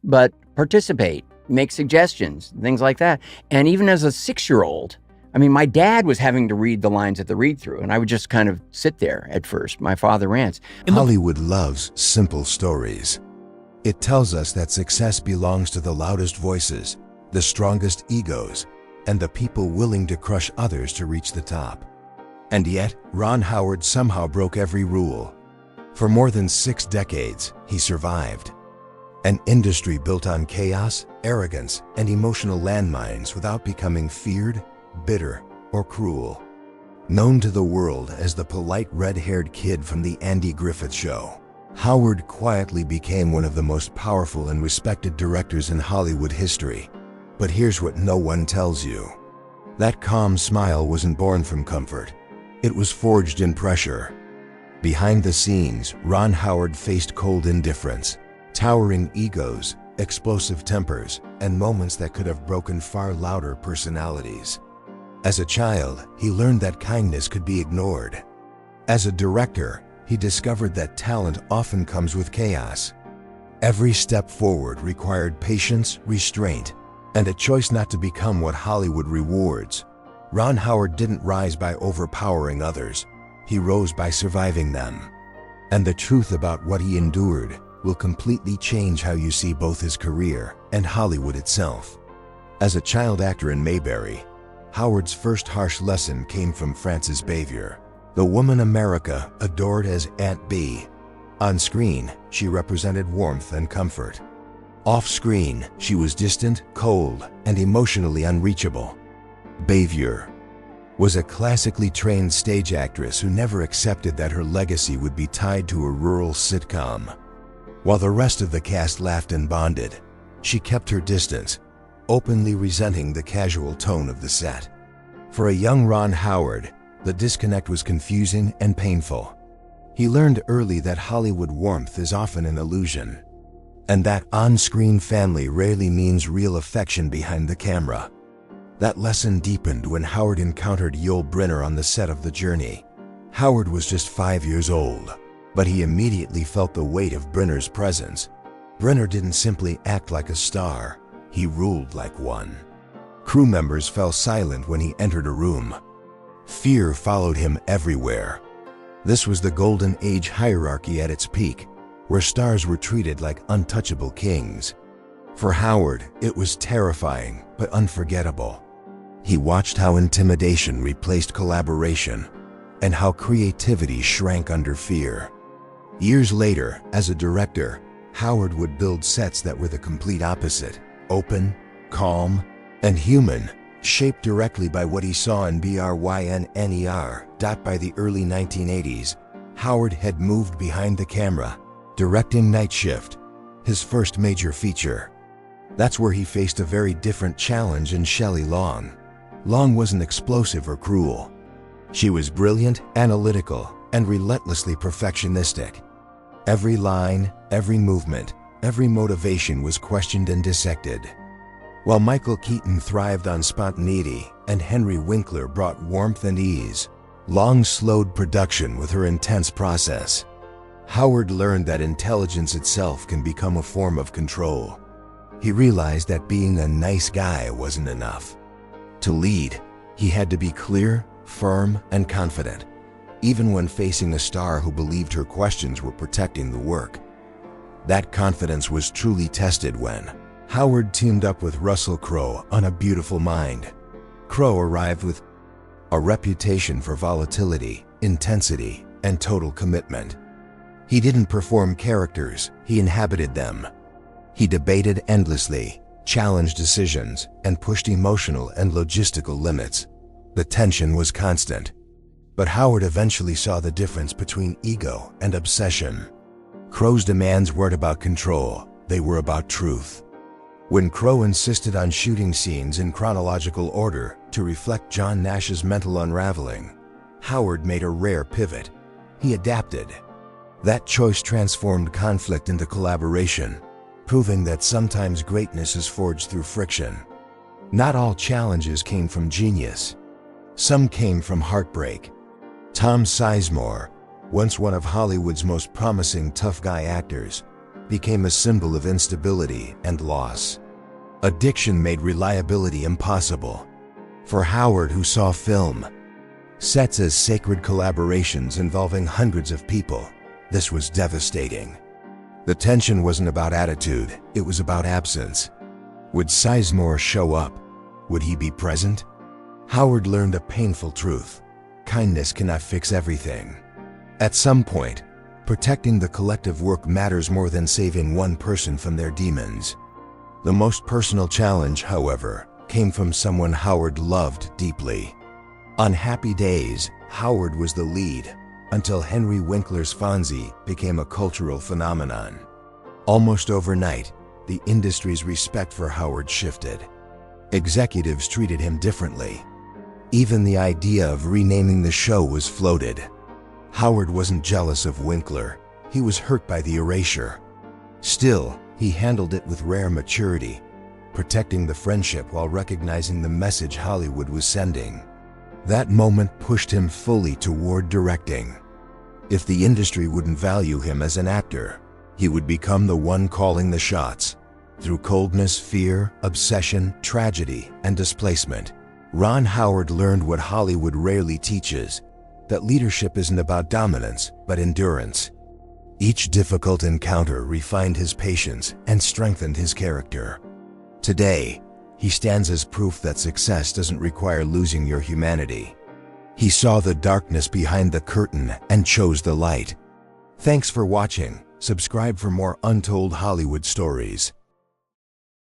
but participate, make suggestions, things like that. And even as a 6-year-old, I mean, my dad was having to read the lines at the read-through, and I would just kind of sit there at first. My father rants. Hollywood loves simple stories. It tells us that success belongs to the loudest voices, the strongest egos, and the people willing to crush others to reach the top. And yet, Ron Howard somehow broke every rule. For more than 6 decades, he survived. An industry built on chaos, arrogance, and emotional landmines without becoming feared, bitter, or cruel. Known to the world as the polite red-haired kid from the Andy Griffith Show, Howard quietly became one of the most powerful and respected directors in Hollywood history. But here's what no one tells you. That calm smile wasn't born from comfort. It was forged in pressure. Behind the scenes, Ron Howard faced cold indifference, towering egos, explosive tempers, and moments that could have broken far louder personalities. As a child, he learned that kindness could be ignored. As a director, he discovered that talent often comes with chaos. Every step forward required patience, restraint, and a choice not to become what Hollywood rewards. Ron Howard didn't rise by overpowering others. He rose by surviving them. And the truth about what he endured will completely change how you see both his career and Hollywood itself. As a child actor in Mayberry, Howard's first harsh lesson came from Frances Bavier, the woman America adored as Aunt Bee. On screen, she represented warmth and comfort. Off-screen, she was distant, cold, and emotionally unreachable. Bavier was a classically trained stage actress who never accepted that her legacy would be tied to a rural sitcom. While the rest of the cast laughed and bonded, she kept her distance, openly resenting the casual tone of the set. For a young Ron Howard, the disconnect was confusing and painful. He learned early that Hollywood warmth is often an illusion, and that on-screen family rarely means real affection behind the camera. That lesson deepened when Howard encountered Yul Brynner on the set of The Journey. Howard was just 5 years old, but he immediately felt the weight of Brynner's presence. Brynner didn't simply act like a star, he ruled like one. Crew members fell silent when he entered a room. Fear followed him everywhere. This was the golden age hierarchy at its peak, where stars were treated like untouchable kings. For Howard, it was terrifying but unforgettable. He watched how intimidation replaced collaboration and how creativity shrank under fear. Years later, as a director, Howard would build sets that were the complete opposite: open, calm, and human, shaped directly by what he saw in BRYNNER. By the early 1980s, Howard had moved behind the camera, directing Night Shift, his first major feature. That's where he faced a very different challenge in Shelley Long. Long wasn't explosive or cruel. She was brilliant, analytical, and relentlessly perfectionistic. Every line, every movement, every motivation was questioned and dissected. While Michael Keaton thrived on spontaneity and Henry Winkler brought warmth and ease, Long slowed production with her intense process. Howard learned that intelligence itself can become a form of control. He realized that being a nice guy wasn't enough. To lead, he had to be clear, firm, and confident, even when facing a star who believed her questions were protecting the work. That confidence was truly tested when Howard teamed up with Russell Crowe on A Beautiful Mind. Crowe arrived with a reputation for volatility, intensity, and total commitment. He didn't perform characters, he inhabited them. He debated endlessly, challenged decisions, and pushed emotional and logistical limits. The tension was constant. But Howard eventually saw the difference between ego and obsession. Crowe's demands weren't about control, they were about truth. When Crowe insisted on shooting scenes in chronological order to reflect John Nash's mental unraveling, Howard made a rare pivot. He adapted. That choice transformed conflict into collaboration, proving that sometimes greatness is forged through friction. Not all challenges came from genius. Some came from heartbreak. Tom Sizemore, once one of Hollywood's most promising tough guy actors, became a symbol of instability and loss. Addiction made reliability impossible. For Howard, who saw film sets as sacred collaborations involving hundreds of people, this was devastating. The tension wasn't about attitude, it was about absence. Would Sizemore show up? Would he be present? Howard learned a painful truth. Kindness cannot fix everything. At some point, protecting the collective work matters more than saving one person from their demons. The most personal challenge, however, came from someone Howard loved deeply. On happy days, Howard was the lead, until Henry Winkler's Fonzie became a cultural phenomenon. Almost overnight, the industry's respect for Howard shifted. Executives treated him differently. Even the idea of renaming the show was floated. Howard wasn't jealous of Winkler, he was hurt by the erasure. Still, he handled it with rare maturity, protecting the friendship while recognizing the message Hollywood was sending. That moment pushed him fully toward directing. If the industry wouldn't value him as an actor, he would become the one calling the shots. Through coldness, fear, obsession, tragedy, and displacement, Ron Howard learned what Hollywood rarely teaches, that leadership isn't about dominance, but endurance. Each difficult encounter refined his patience and strengthened his character. Today, he stands as proof that success doesn't require losing your humanity. He saw the darkness behind the curtain and chose the light. Thanks for watching. Subscribe for more untold Hollywood stories.